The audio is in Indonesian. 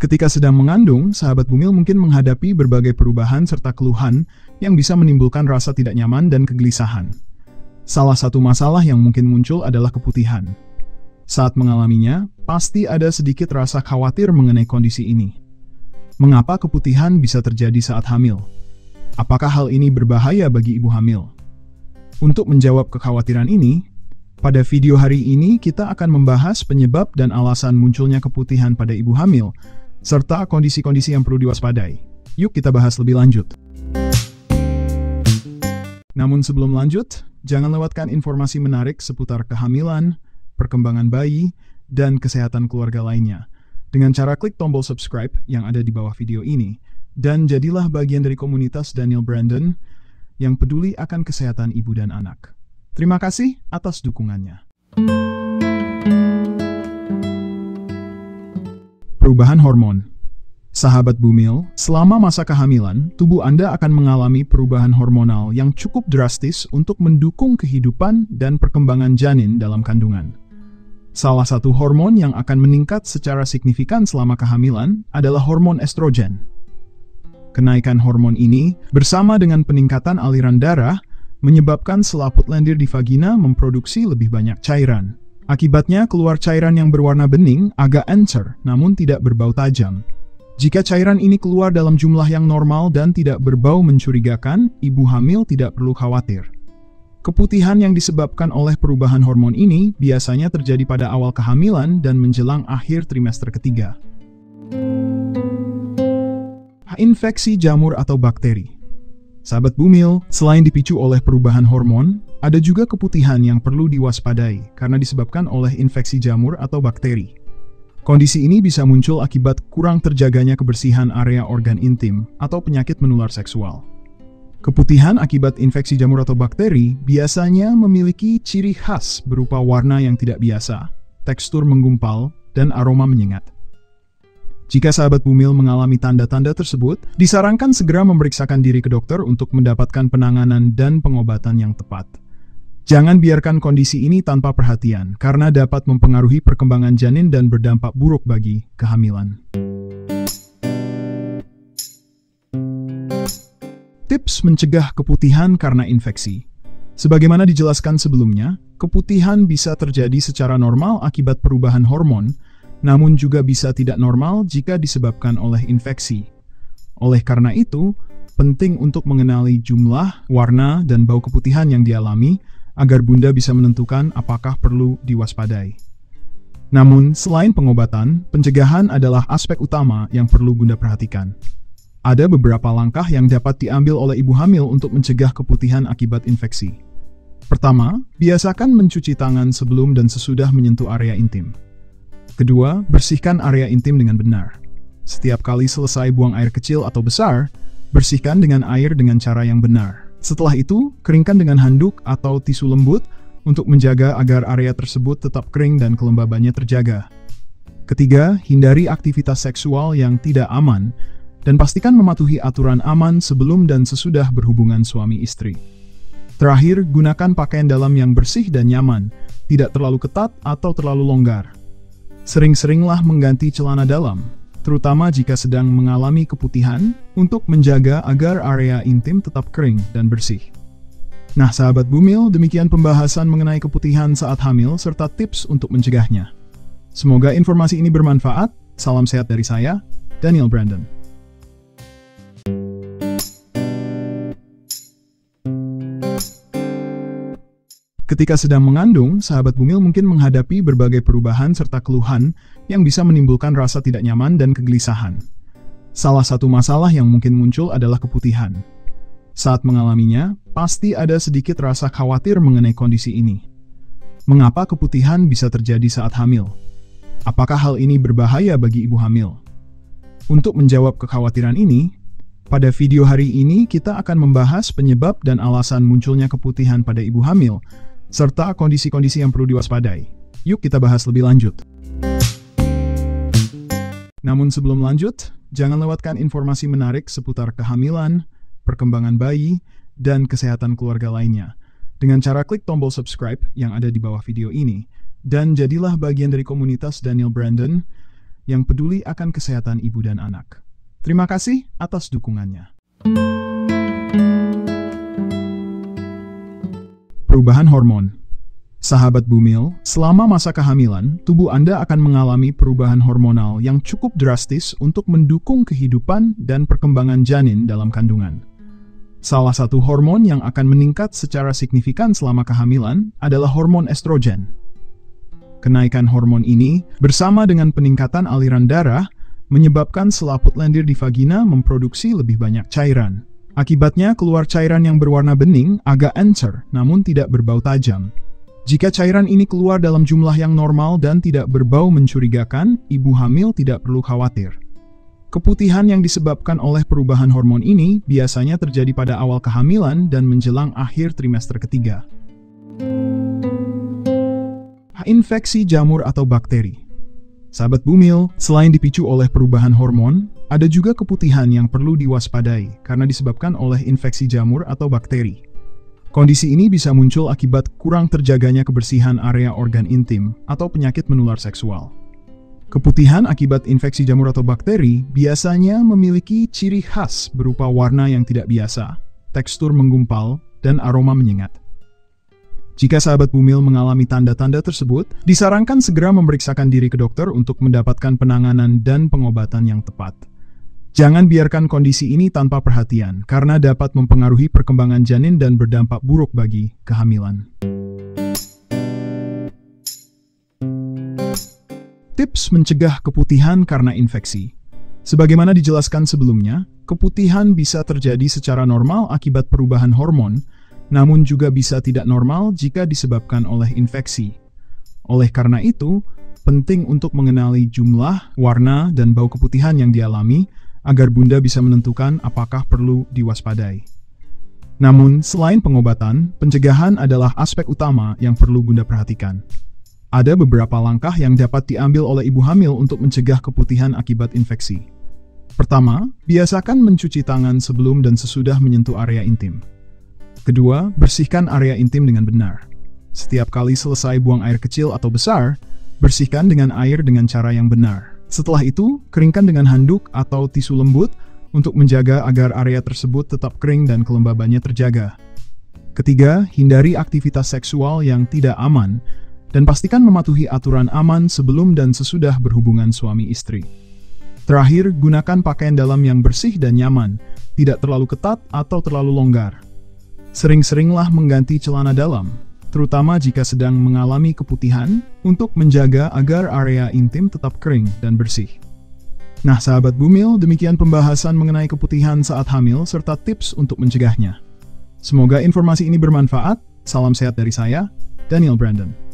Ketika sedang mengandung, sahabat Bumil mungkin menghadapi berbagai perubahan serta keluhan yang bisa menimbulkan rasa tidak nyaman dan kegelisahan. Salah satu masalah yang mungkin muncul adalah keputihan. Saat mengalaminya, pasti ada sedikit rasa khawatir mengenai kondisi ini. Mengapa keputihan bisa terjadi saat hamil? Apakah hal ini berbahaya bagi ibu hamil? Untuk menjawab kekhawatiran ini, pada video hari ini kita akan membahas penyebab dan alasan munculnya keputihan pada ibu hamil, serta kondisi-kondisi yang perlu diwaspadai. Yuk kita bahas lebih lanjut. Namun sebelum lanjut, jangan lewatkan informasi menarik seputar kehamilan, perkembangan bayi, dan kesehatan keluarga lainnya dengan cara klik tombol subscribe yang ada di bawah video ini, dan jadilah bagian dari komunitas Daniel Brandon yang peduli akan kesehatan ibu dan anak. Terima kasih atas dukungannya. Perubahan hormon. Sahabat Bumil, selama masa kehamilan, tubuh Anda akan mengalami perubahan hormonal yang cukup drastis untuk mendukung kehidupan dan perkembangan janin dalam kandungan. Salah satu hormon yang akan meningkat secara signifikan selama kehamilan adalah hormon estrogen. Kenaikan hormon ini, bersama dengan peningkatan aliran darah, menyebabkan selaput lendir di vagina memproduksi lebih banyak cairan. Akibatnya, keluar cairan yang berwarna bening agak encer, namun tidak berbau tajam. Jika cairan ini keluar dalam jumlah yang normal dan tidak berbau mencurigakan, ibu hamil tidak perlu khawatir. Keputihan yang disebabkan oleh perubahan hormon ini biasanya terjadi pada awal kehamilan dan menjelang akhir trimester ketiga. Infeksi jamur atau bakteri. Sahabat Bumil, selain dipicu oleh perubahan hormon, ada juga keputihan yang perlu diwaspadai karena disebabkan oleh infeksi jamur atau bakteri. Kondisi ini bisa muncul akibat kurang terjaganya kebersihan area organ intim atau penyakit menular seksual. Keputihan akibat infeksi jamur atau bakteri biasanya memiliki ciri khas berupa warna yang tidak biasa, tekstur menggumpal, dan aroma menyengat. Jika sahabat Bumil mengalami tanda-tanda tersebut, disarankan segera memeriksakan diri ke dokter untuk mendapatkan penanganan dan pengobatan yang tepat. Jangan biarkan kondisi ini tanpa perhatian, karena dapat mempengaruhi perkembangan janin dan berdampak buruk bagi kehamilan. Tips mencegah keputihan karena infeksi. Sebagaimana dijelaskan sebelumnya, keputihan bisa terjadi secara normal akibat perubahan hormon, namun juga bisa tidak normal jika disebabkan oleh infeksi. Oleh karena itu, penting untuk mengenali jumlah, warna, dan bau keputihan yang dialami agar Bunda bisa menentukan apakah perlu diwaspadai. Namun, selain pengobatan, pencegahan adalah aspek utama yang perlu Bunda perhatikan. Ada beberapa langkah yang dapat diambil oleh ibu hamil untuk mencegah keputihan akibat infeksi. Pertama, biasakan mencuci tangan sebelum dan sesudah menyentuh area intim. Kedua, bersihkan area intim dengan benar. Setiap kali selesai buang air kecil atau besar, bersihkan dengan air dengan cara yang benar. Setelah itu, keringkan dengan handuk atau tisu lembut untuk menjaga agar area tersebut tetap kering dan kelembabannya terjaga. Ketiga, hindari aktivitas seksual yang tidak aman dan pastikan mematuhi aturan aman sebelum dan sesudah berhubungan suami istri. Terakhir, gunakan pakaian dalam yang bersih dan nyaman, tidak terlalu ketat atau terlalu longgar. Sering-seringlah mengganti celana dalam, terutama jika sedang mengalami keputihan, untuk menjaga agar area intim tetap kering dan bersih. Nah, sahabat Bumil, demikian pembahasan mengenai keputihan saat hamil serta tips untuk mencegahnya. Semoga informasi ini bermanfaat. Salam sehat dari saya, Daniel Brandon. Ketika sedang mengandung, sahabat Bumil mungkin menghadapi berbagai perubahan serta keluhan yang bisa menimbulkan rasa tidak nyaman dan kegelisahan. Salah satu masalah yang mungkin muncul adalah keputihan. Saat mengalaminya, pasti ada sedikit rasa khawatir mengenai kondisi ini. Mengapa keputihan bisa terjadi saat hamil? Apakah hal ini berbahaya bagi ibu hamil? Untuk menjawab kekhawatiran ini, pada video hari ini kita akan membahas penyebab dan alasan munculnya keputihan pada ibu hamil, serta kondisi-kondisi yang perlu diwaspadai. Yuk kita bahas lebih lanjut. Namun sebelum lanjut, jangan lewatkan informasi menarik seputar kehamilan, perkembangan bayi, dan kesehatan keluarga lainnya dengan cara klik tombol subscribe yang ada di bawah video ini, dan jadilah bagian dari komunitas Daniel Brandon yang peduli akan kesehatan ibu dan anak. Terima kasih atas dukungannya. Perubahan hormon. Sahabat Bumil, selama masa kehamilan, tubuh Anda akan mengalami perubahan hormonal yang cukup drastis untuk mendukung kehidupan dan perkembangan janin dalam kandungan. Salah satu hormon yang akan meningkat secara signifikan selama kehamilan adalah hormon estrogen. Kenaikan hormon ini, bersama dengan peningkatan aliran darah, menyebabkan selaput lendir di vagina memproduksi lebih banyak cairan. Akibatnya, keluar cairan yang berwarna bening agak encer, namun tidak berbau tajam. Jika cairan ini keluar dalam jumlah yang normal dan tidak berbau mencurigakan, ibu hamil tidak perlu khawatir. Keputihan yang disebabkan oleh perubahan hormon ini biasanya terjadi pada awal kehamilan dan menjelang akhir trimester ketiga. Infeksi jamur atau bakteri. Sahabat Bumil, selain dipicu oleh perubahan hormon, ada juga keputihan yang perlu diwaspadai karena disebabkan oleh infeksi jamur atau bakteri. Kondisi ini bisa muncul akibat kurang terjaganya kebersihan area organ intim atau penyakit menular seksual. Keputihan akibat infeksi jamur atau bakteri biasanya memiliki ciri khas berupa warna yang tidak biasa, tekstur menggumpal, dan aroma menyengat. Jika sahabat Bumil mengalami tanda-tanda tersebut, disarankan segera memeriksakan diri ke dokter untuk mendapatkan penanganan dan pengobatan yang tepat. Jangan biarkan kondisi ini tanpa perhatian, karena dapat mempengaruhi perkembangan janin dan berdampak buruk bagi kehamilan. Tips mencegah keputihan karena infeksi. Sebagaimana dijelaskan sebelumnya, keputihan bisa terjadi secara normal akibat perubahan hormon, namun juga bisa tidak normal jika disebabkan oleh infeksi. Oleh karena itu, penting untuk mengenali jumlah, warna, dan bau keputihan yang dialami agar Bunda bisa menentukan apakah perlu diwaspadai. Namun, selain pengobatan, pencegahan adalah aspek utama yang perlu Bunda perhatikan. Ada beberapa langkah yang dapat diambil oleh ibu hamil untuk mencegah keputihan akibat infeksi. Pertama, biasakan mencuci tangan sebelum dan sesudah menyentuh area intim. Kedua, bersihkan area intim dengan benar. Setiap kali selesai buang air kecil atau besar, bersihkan dengan air dengan cara yang benar. Setelah itu, keringkan dengan handuk atau tisu lembut untuk menjaga agar area tersebut tetap kering dan kelembabannya terjaga. Ketiga, hindari aktivitas seksual yang tidak aman, dan pastikan mematuhi aturan aman sebelum dan sesudah berhubungan suami istri. Terakhir, gunakan pakaian dalam yang bersih dan nyaman, tidak terlalu ketat atau terlalu longgar. Sering-seringlah mengganti celana dalam, terutama jika sedang mengalami keputihan, untuk menjaga agar area intim tetap kering dan bersih. Nah, sahabat Bumil, demikian pembahasan mengenai keputihan saat hamil serta tips untuk mencegahnya. Semoga informasi ini bermanfaat. Salam sehat dari saya, Daniel Brandon.